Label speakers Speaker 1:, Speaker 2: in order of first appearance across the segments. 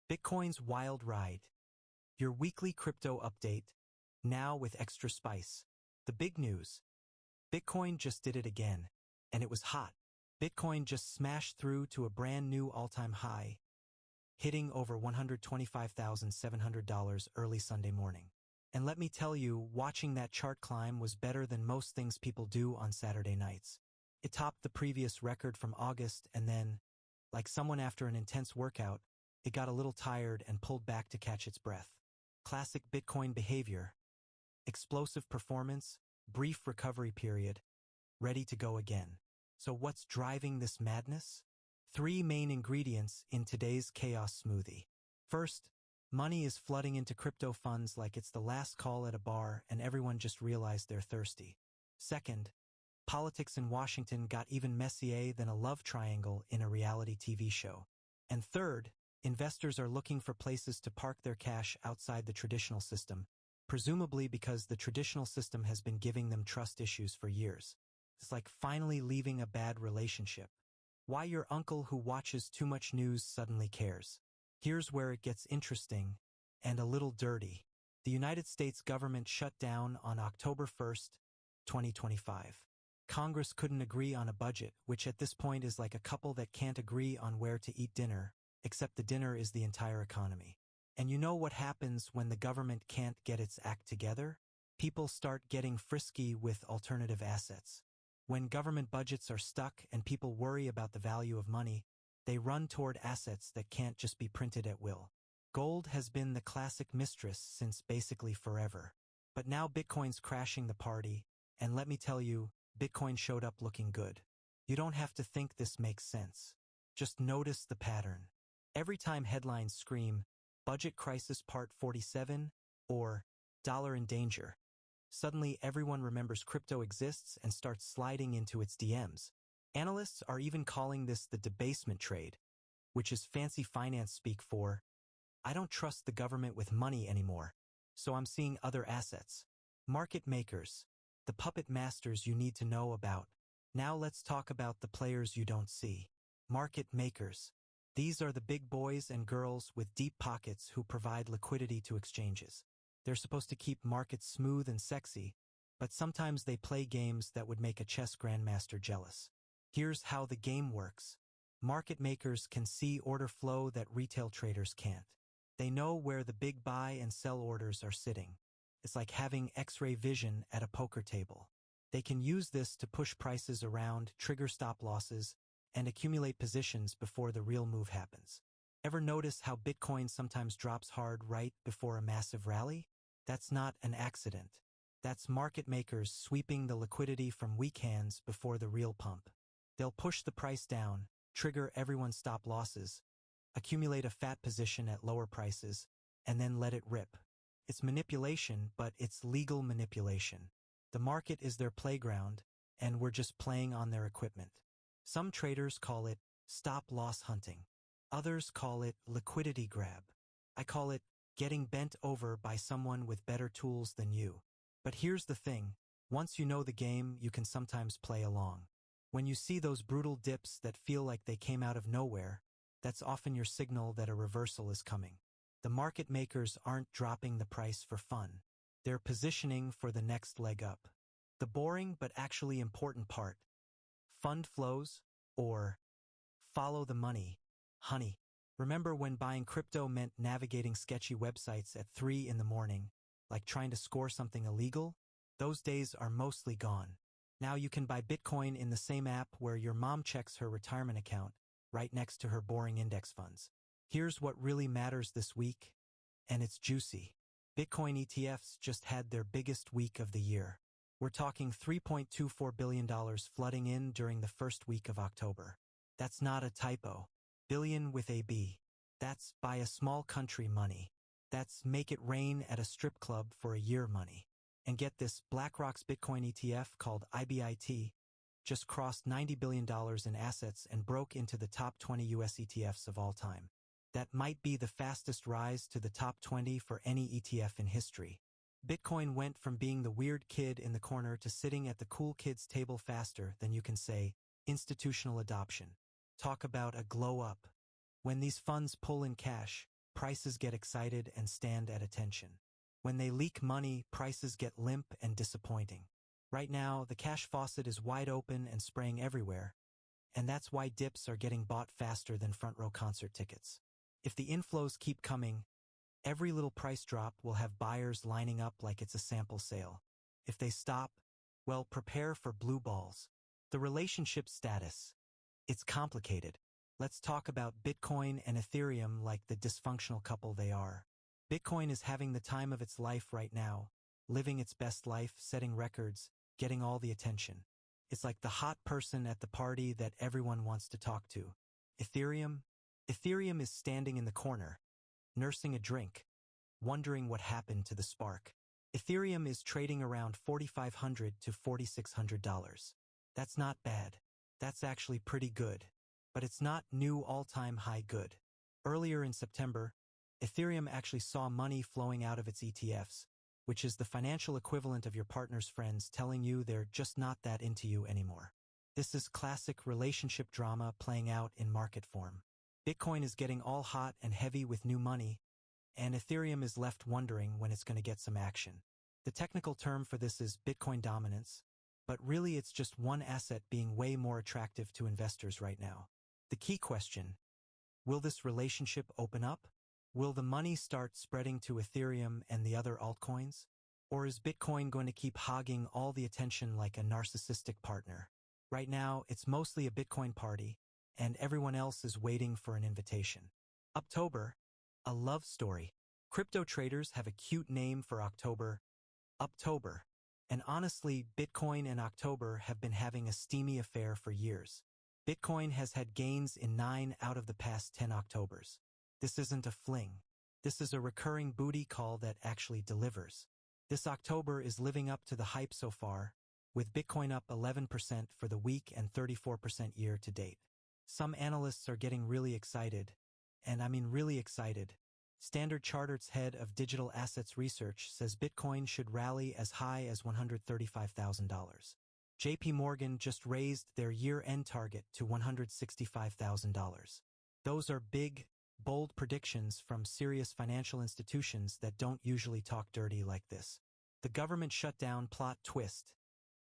Speaker 1: Bitcoin's wild ride. Your weekly crypto update, now with extra spice. The big news. Bitcoin just did it again, and it was hot. Bitcoin just smashed through to a brand new all-time high, hitting over $125,700 early Sunday morning. And let me tell you, watching that chart climb was better than most things people do on Saturday nights. It topped the previous record from August, and then, like someone after an intense workout, it got a little tired and pulled back to catch its breath. Classic Bitcoin behavior. Explosive performance, brief recovery period, ready to go again. So what's driving this madness? 3 main ingredients in today's chaos smoothie. First, money is flooding into crypto funds like it's the last call at a bar and everyone just realized they're thirsty. Second, politics in Washington got even messier than a love triangle in a reality TV show. And third, investors are looking for places to park their cash outside the traditional system, presumably because the traditional system has been giving them trust issues for years. It's like finally leaving a bad relationship. Why your uncle who watches too much news suddenly cares. Here's where it gets interesting and a little dirty. The United States government shut down on October 1st, 2025. Congress couldn't agree on a budget, which at this point is like a couple that can't agree on where to eat dinner, except the dinner is the entire economy. And you know what happens when the government can't get its act together? People start getting frisky with alternative assets. When government budgets are stuck and people worry about the value of money, they run toward assets that can't just be printed at will. Gold has been the classic mistress since basically forever. But now Bitcoin's crashing the party, and let me tell you, Bitcoin showed up looking good. You don't have to think this makes sense. Just notice the pattern. Every time headlines scream, Budget Crisis Part 47, or Dollar in Danger, suddenly everyone remembers crypto exists and starts sliding into its DMs. Analysts are even calling this the debasement trade, which is fancy finance speak for, I don't trust the government with money anymore, so I'm seeing other assets. Market makers, the puppet masters you need to know about. Now let's talk about the players you don't see. Market makers. These are the big boys and girls with deep pockets who provide liquidity to exchanges. They're supposed to keep markets smooth and sexy, but sometimes they play games that would make a chess grandmaster jealous. Here's how the game works. Market makers can see order flow that retail traders can't. They know where the big buy and sell orders are sitting. It's like having X-ray vision at a poker table. They can use this to push prices around, trigger stop losses, and accumulate positions before the real move happens. Ever notice how Bitcoin sometimes drops hard right before a massive rally? That's not an accident. That's market makers sweeping the liquidity from weak hands before the real pump. They'll push the price down, trigger everyone's stop losses, accumulate a fat position at lower prices, and then let it rip. It's manipulation, but it's legal manipulation. The market is their playground, and we're just playing on their equipment. Some traders call it stop-loss hunting. Others call it liquidity grab. I call it getting bent over by someone with better tools than you. But here's the thing. Once you know the game, you can sometimes play along. When you see those brutal dips that feel like they came out of nowhere, that's often your signal that a reversal is coming. The market makers aren't dropping the price for fun. They're positioning for the next leg up. The boring but actually important part. Fund flows, or follow the money, honey. Remember when buying crypto meant navigating sketchy websites at 3 in the morning, like trying to score something illegal? Those days are mostly gone. Now you can buy Bitcoin in the same app where your mom checks her retirement account, right next to her boring index funds. Here's what really matters this week, and it's juicy. Bitcoin ETFs just had their biggest week of the year. We're talking $3.24 billion flooding in during the first week of October. That's not a typo. Billion with a B. That's buy a small country money. That's make it rain at a strip club for a year money. And get this, BlackRock's Bitcoin ETF called IBIT just crossed $90 billion in assets and broke into the top 20 US ETFs of all time. That might be the fastest rise to the top 20 for any ETF in history. Bitcoin went from being the weird kid in the corner to sitting at the cool kids table faster than you can say institutional adoption. Talk about a glow up. When these funds pull in cash, prices get excited and stand at attention. When they leak money, prices get limp and disappointing. Right now, the cash faucet is wide open and spraying everywhere, and that's why dips are getting bought faster than front-row concert tickets. If the inflows keep coming, every little price drop will have buyers lining up like it's a sample sale. If they stop, well, prepare for blue balls. The relationship status. It's complicated. Let's talk about Bitcoin and Ethereum like the dysfunctional couple they are. Bitcoin is having the time of its life right now, living its best life, setting records, getting all the attention. It's like the hot person at the party that everyone wants to talk to. Ethereum? Ethereum is standing in the corner, nursing a drink, wondering what happened to the spark. Ethereum is trading around $4,500 to $4,600. That's not bad. That's actually pretty good. But it's not new all-time high good. Earlier in September, Ethereum actually saw money flowing out of its ETFs, which is the financial equivalent of your partner's friends telling you they're just not that into you anymore. This is classic relationship drama playing out in market form. Bitcoin is getting all hot and heavy with new money, and Ethereum is left wondering when it's going to get some action. The technical term for this is Bitcoin dominance, but really it's just one asset being way more attractive to investors right now. The key question: will this relationship open up? Will the money start spreading to Ethereum and the other altcoins? Or is Bitcoin going to keep hogging all the attention like a narcissistic partner? Right now, it's mostly a Bitcoin party, and everyone else is waiting for an invitation. October, a love story. Crypto traders have a cute name for October, Uptober. And honestly, Bitcoin and October have been having a steamy affair for years. Bitcoin has had gains in 9 out of the past 10 Octobers. This isn't a fling. This is a recurring booty call that actually delivers. This October is living up to the hype so far, with Bitcoin up 11% for the week and 34% year to date. Some analysts are getting really excited, and I mean really excited. Standard Chartered's head of digital assets research says Bitcoin should rally as high as $135,000. JP Morgan just raised their year-end target to $165,000. Those are big, bold predictions from serious financial institutions that don't usually talk dirty like this. The government shutdown plot twist.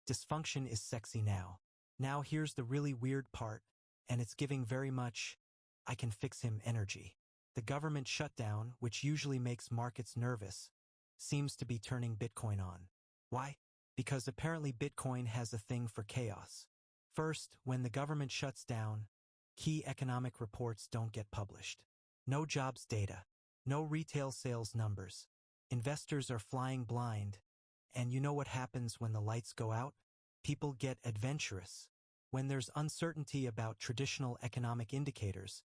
Speaker 1: Dysfunction is sexy now. Now here's the really weird part, and it's giving very much, I can fix him energy. The government shutdown, which usually makes markets nervous, seems to be turning Bitcoin on. Why? Because apparently Bitcoin has a thing for chaos. First, when the government shuts down, key economic reports don't get published. No jobs data, no retail sales numbers. Investors are flying blind, and you know what happens when the lights go out? People get adventurous. When there's uncertainty about traditional economic indicators,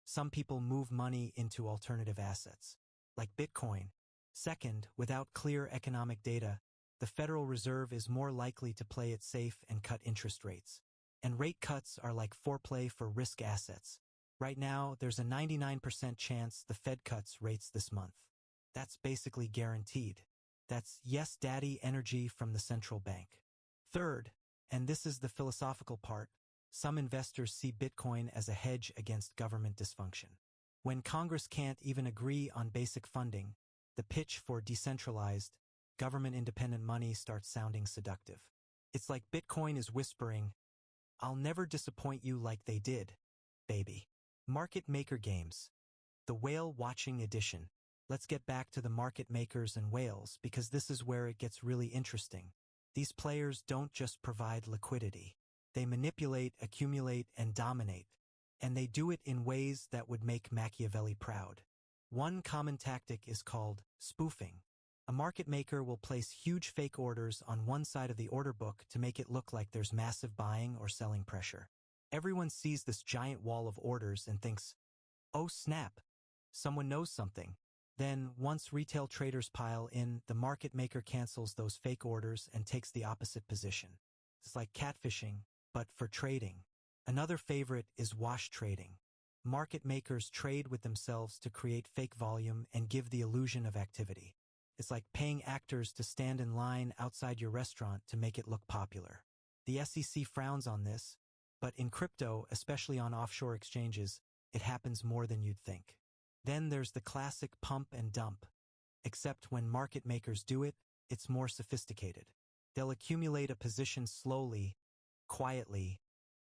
Speaker 1: some people move money into alternative assets, like Bitcoin. Second, without clear economic data, the Federal Reserve is more likely to play it safe and cut interest rates. And rate cuts are like foreplay for risk assets. Right now, there's a 99% chance the Fed cuts rates this month. That's basically guaranteed. That's yes, daddy energy from the central bank. Third, and this is the philosophical part, some investors see Bitcoin as a hedge against government dysfunction. When Congress can't even agree on basic funding, the pitch for decentralized, government-independent money starts sounding seductive. It's like Bitcoin is whispering, I'll never disappoint you like they did, baby. Market maker games. The whale watching edition. Let's get back to the market makers and whales because this is where it gets really interesting. These players don't just provide liquidity. They manipulate, accumulate, and dominate. And they do it in ways that would make Machiavelli proud. One common tactic is called spoofing. A market maker will place huge fake orders on one side of the order book to make it look like there's massive buying or selling pressure. Everyone sees this giant wall of orders and thinks, oh snap, someone knows something. Then, once retail traders pile in, the market maker cancels those fake orders and takes the opposite position. It's like catfishing, but for trading. Another favorite is wash trading. Market makers trade with themselves to create fake volume and give the illusion of activity. It's like paying actors to stand in line outside your restaurant to make it look popular. The SEC frowns on this, but in crypto, especially on offshore exchanges, it happens more than you'd think. Then there's the classic pump and dump. Except when market makers do it, it's more sophisticated. They'll accumulate a position slowly, quietly,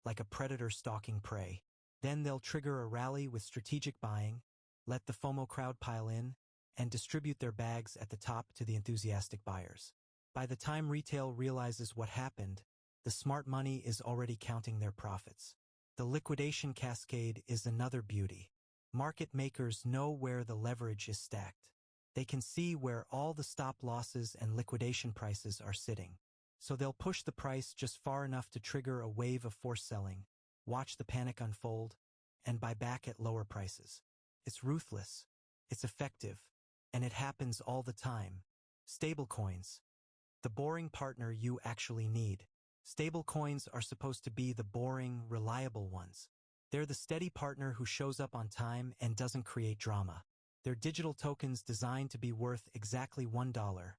Speaker 1: like a predator stalking prey. Then they'll trigger a rally with strategic buying, let the FOMO crowd pile in, and distribute their bags at the top to the enthusiastic buyers. By the time retail realizes what happened, the smart money is already counting their profits. The liquidation cascade is another beauty. Market makers know where the leverage is stacked. They can see where all the stop losses and liquidation prices are sitting. So they'll push the price just far enough to trigger a wave of forced selling, watch the panic unfold, and buy back at lower prices. It's ruthless, it's effective, and it happens all the time. Stablecoins. The boring partner you actually need. Stablecoins are supposed to be the boring, reliable ones. They're the steady partner who shows up on time and doesn't create drama. They're digital tokens designed to be worth exactly $1,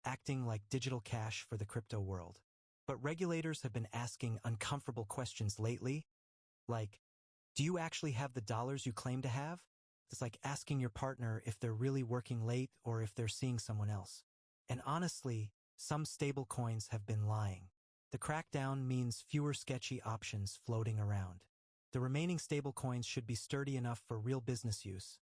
Speaker 1: acting like digital cash for the crypto world. But regulators have been asking uncomfortable questions lately, like, do you actually have the dollars you claim to have? It's like asking your partner if they're really working late or if they're seeing someone else. And honestly, some stablecoins have been lying. The crackdown means fewer sketchy options floating around. The remaining stablecoins should be sturdy enough for real business use.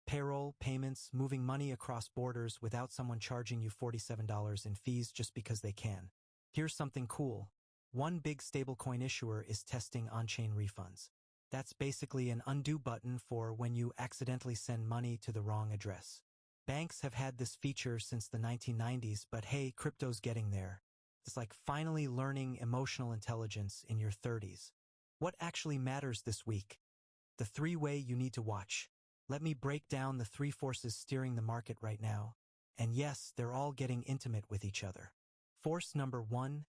Speaker 1: Payroll, payments, moving money across borders without someone charging you $47 in fees just because they can. Here's something cool. One big stablecoin issuer is testing on-chain refunds. That's basically an undo button for when you accidentally send money to the wrong address. Banks have had this feature since the 1990s, but hey, crypto's getting there. It's like finally learning emotional intelligence in your 30s. What actually matters this week? The three-way you need to watch. Let me break down the three forces steering the market right now. And yes, they're all getting intimate with each other. Force number 1,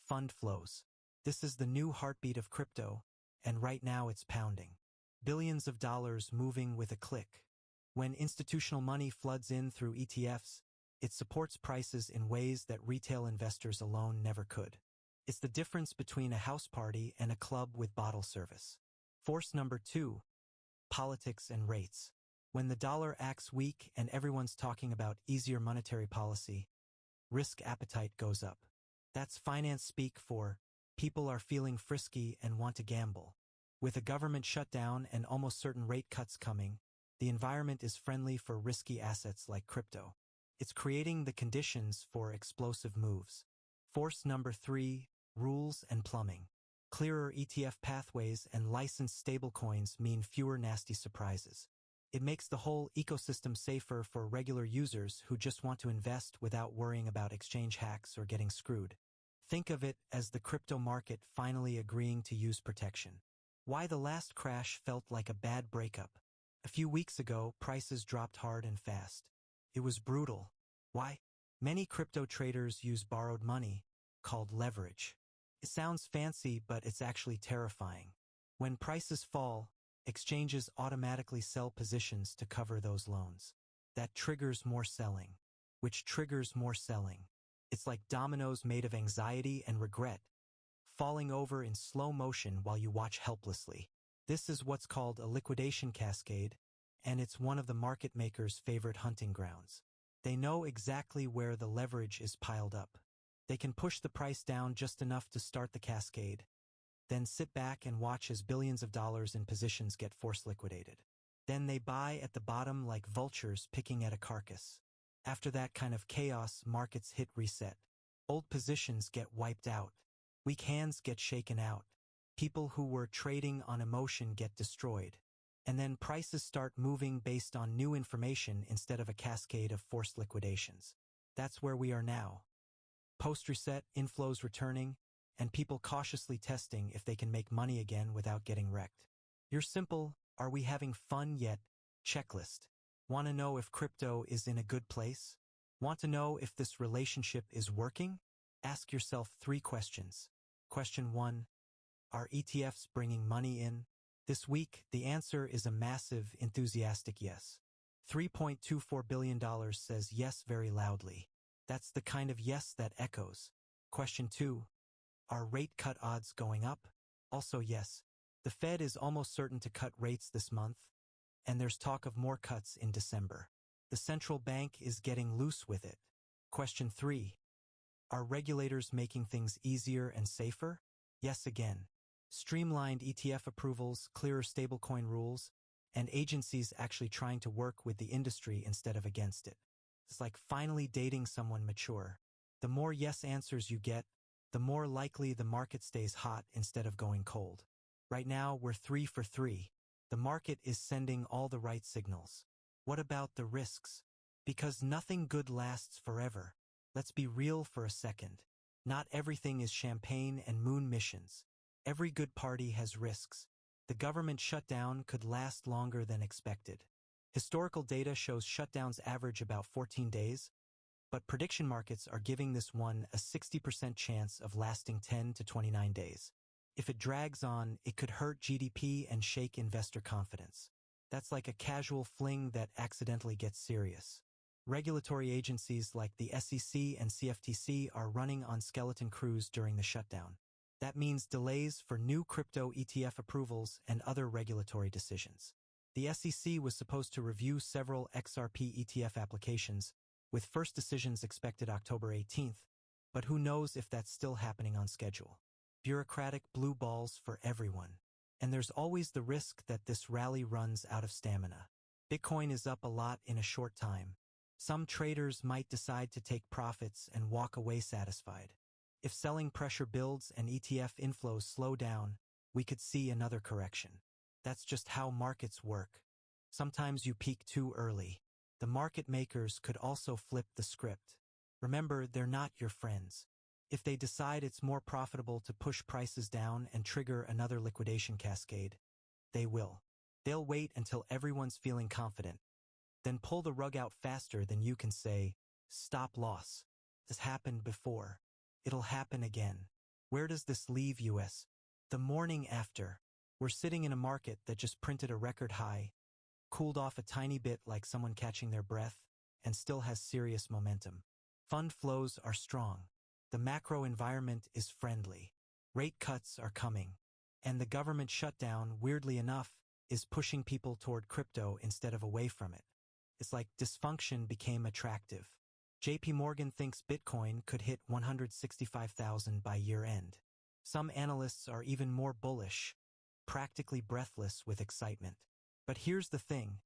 Speaker 1: fund flows. This is the new heartbeat of crypto, and right now it's pounding. Billions of dollars moving with a click. When institutional money floods in through ETFs, it supports prices in ways that retail investors alone never could. It's the difference between a house party and a club with bottle service. Force number 2, politics and rates. When the dollar acts weak and everyone's talking about easier monetary policy, risk appetite goes up. That's finance speak for people are feeling frisky and want to gamble. With a government shutdown and almost certain rate cuts coming, the environment is friendly for risky assets like crypto. It's creating the conditions for explosive moves. Force number 3, rules and plumbing. Clearer ETF pathways and licensed stablecoins mean fewer nasty surprises. It makes the whole ecosystem safer for regular users who just want to invest without worrying about exchange hacks or getting screwed. Think of it as the crypto market finally agreeing to use protection. Why the last crash felt like a bad breakup. A few weeks ago, prices dropped hard and fast. It was brutal. Why? Many crypto traders use borrowed money, called leverage. It sounds fancy, but it's actually terrifying. When prices fall, exchanges automatically sell positions to cover those loans. That triggers more selling, which triggers more selling. It's like dominoes made of anxiety and regret, falling over in slow motion while you watch helplessly. This is what's called a liquidation cascade, and it's one of the market makers' favorite hunting grounds. They know exactly where the leverage is piled up. They can push the price down just enough to start the cascade, then sit back and watch as billions of dollars in positions get force liquidated. Then they buy at the bottom like vultures picking at a carcass. After that kind of chaos, markets hit reset. Old positions get wiped out. Weak hands get shaken out. People who were trading on emotion get destroyed. And then prices start moving based on new information instead of a cascade of forced liquidations. That's where we are now. Post-reset, inflows returning, and people cautiously testing if they can make money again without getting wrecked. Your simple, are we having fun yet? Checklist. Want to know if crypto is in a good place? Want to know if this relationship is working? Ask yourself 3 questions. Question 1. Are ETFs bringing money in? This week, the answer is a massive, enthusiastic yes. $3.24 billion says yes very loudly. That's the kind of yes that echoes. Question 2. Are rate cut odds going up? Also yes. The Fed is almost certain to cut rates this month. and there's talk of more cuts in December. The central bank is getting loose with it. Question 3. Are regulators making things easier and safer? Yes again. Streamlined ETF approvals, clearer stablecoin rules, and agencies actually trying to work with the industry instead of against it. It's like finally dating someone mature. The more yes answers you get, the more likely the market stays hot instead of going cold. Right now, we're 3 for 3. The market is sending all the right signals. What about the risks? Because nothing good lasts forever. Let's be real for a second. Not everything is champagne and moon missions. Every good party has risks. The government shutdown could last longer than expected. Historical data shows shutdowns average about 14 days, but prediction markets are giving this one a 60% chance of lasting 10 to 29 days. If it drags on, it could hurt GDP and shake investor confidence. That's like a casual fling that accidentally gets serious. Regulatory agencies like the SEC and CFTC are running on skeleton crews during the shutdown. That means delays for new crypto ETF approvals and other regulatory decisions. The SEC was supposed to review several XRP ETF applications, with first decisions expected October 18th, but who knows if that's still happening on schedule. Bureaucratic blue balls for everyone. And there's always the risk that this rally runs out of stamina. Bitcoin is up a lot in a short time. Some traders might decide to take profits and walk away satisfied. If selling pressure builds and ETF inflows slow down, we could see another correction. That's just how markets work. Sometimes you peak too early. The market makers could also flip the script. Remember, they're not your friends. If they decide it's more profitable to push prices down and trigger another liquidation cascade, they will. They'll wait until everyone's feeling confident, then pull the rug out faster than you can say, stop loss. This happened before. It'll happen again. Where does this leave us? The morning after. We're sitting in a market that just printed a record high, cooled off a tiny bit like someone catching their breath, and still has serious momentum. Fund flows are strong. The macro environment is friendly. Rate cuts are coming. And the government shutdown, weirdly enough, is pushing people toward crypto instead of away from it. It's like dysfunction became attractive. JP Morgan thinks Bitcoin could hit 165,000 by year-end. Some analysts are even more bullish, practically breathless with excitement. But here's the thing.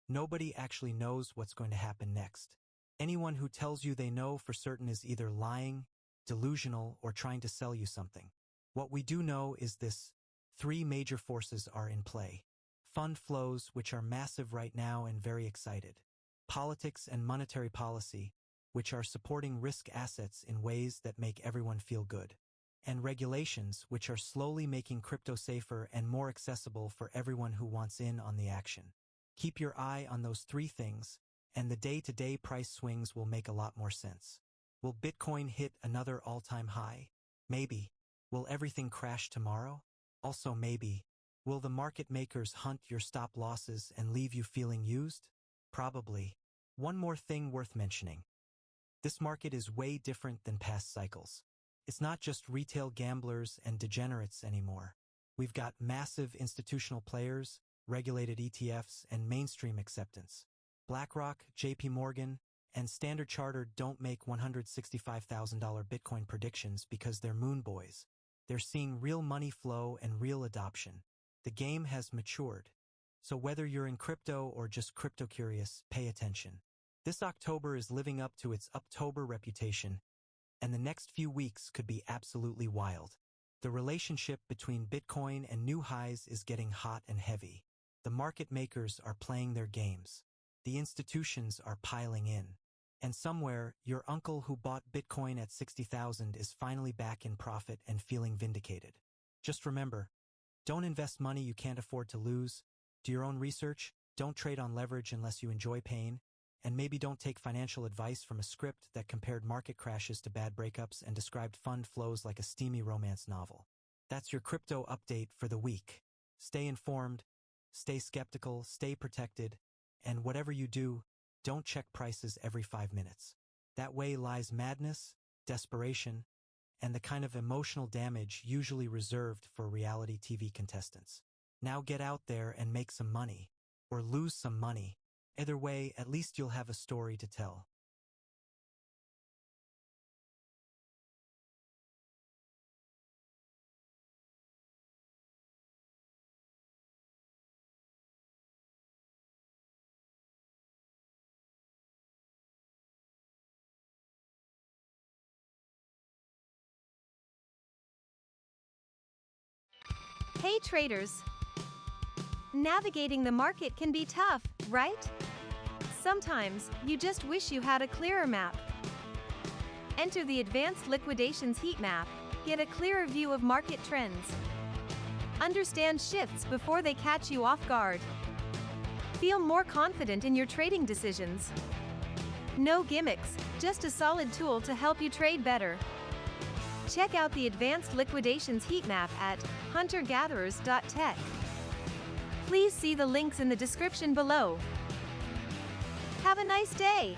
Speaker 1: Nobody actually knows what's going to happen next. Anyone who tells you they know for certain is either lying, delusional, or trying to sell you something. What we do know is this: 3 major forces are in play. Fund flows, which are massive right now and very excited. Politics and monetary policy, which are supporting risk assets in ways that make everyone feel good. And regulations, which are slowly making crypto safer and more accessible for everyone who wants in on the action. Keep your eye on those 3 things, and the day-to-day price swings will make a lot more sense. Will Bitcoin hit another all-time high? Maybe. Will everything crash tomorrow? Also maybe. Will the market makers hunt your stop losses and leave you feeling used? Probably. One more thing worth mentioning. This market is way different than past cycles. It's not just retail gamblers and degenerates anymore. We've got massive institutional players, regulated ETFs, and mainstream acceptance. BlackRock, JP Morgan, and Standard Chartered don't make $165,000 Bitcoin predictions because they're moon boys. They're seeing real money flow and real adoption. The game has matured. So whether you're in crypto or just crypto curious, pay attention. This October is living up to its Uptober reputation, and the next few weeks could be absolutely wild. The relationship between Bitcoin and new highs is getting hot and heavy. The market makers are playing their games. The institutions are piling in. And somewhere, your uncle who bought Bitcoin at 60,000 is finally back in profit and feeling vindicated. Just remember, don't invest money you can't afford to lose. Do your own research, don't trade on leverage unless you enjoy pain, and maybe don't take financial advice from a script that compared market crashes to bad breakups and described fund flows like a steamy romance novel. That's your crypto update for the week. Stay informed, stay skeptical, stay protected, and whatever you do, don't check prices every 5 minutes. That way lies madness, desperation, and the kind of emotional damage usually reserved for reality TV contestants. Now get out there and make some money. or lose some money. Either way, at least you'll have a story to tell.
Speaker 2: Hey traders! Navigating the market can be tough, right? Sometimes, you just wish you had a clearer map. Enter the Advanced Liquidations Heatmap. Get a clearer view of market trends. Understand shifts before they catch you off guard. Feel more confident in your trading decisions. No gimmicks, just a solid tool to help you trade better. Check out the Advanced Liquidations Heatmap at huntergatherers.tech. Please see the links in the description below. Have a nice day!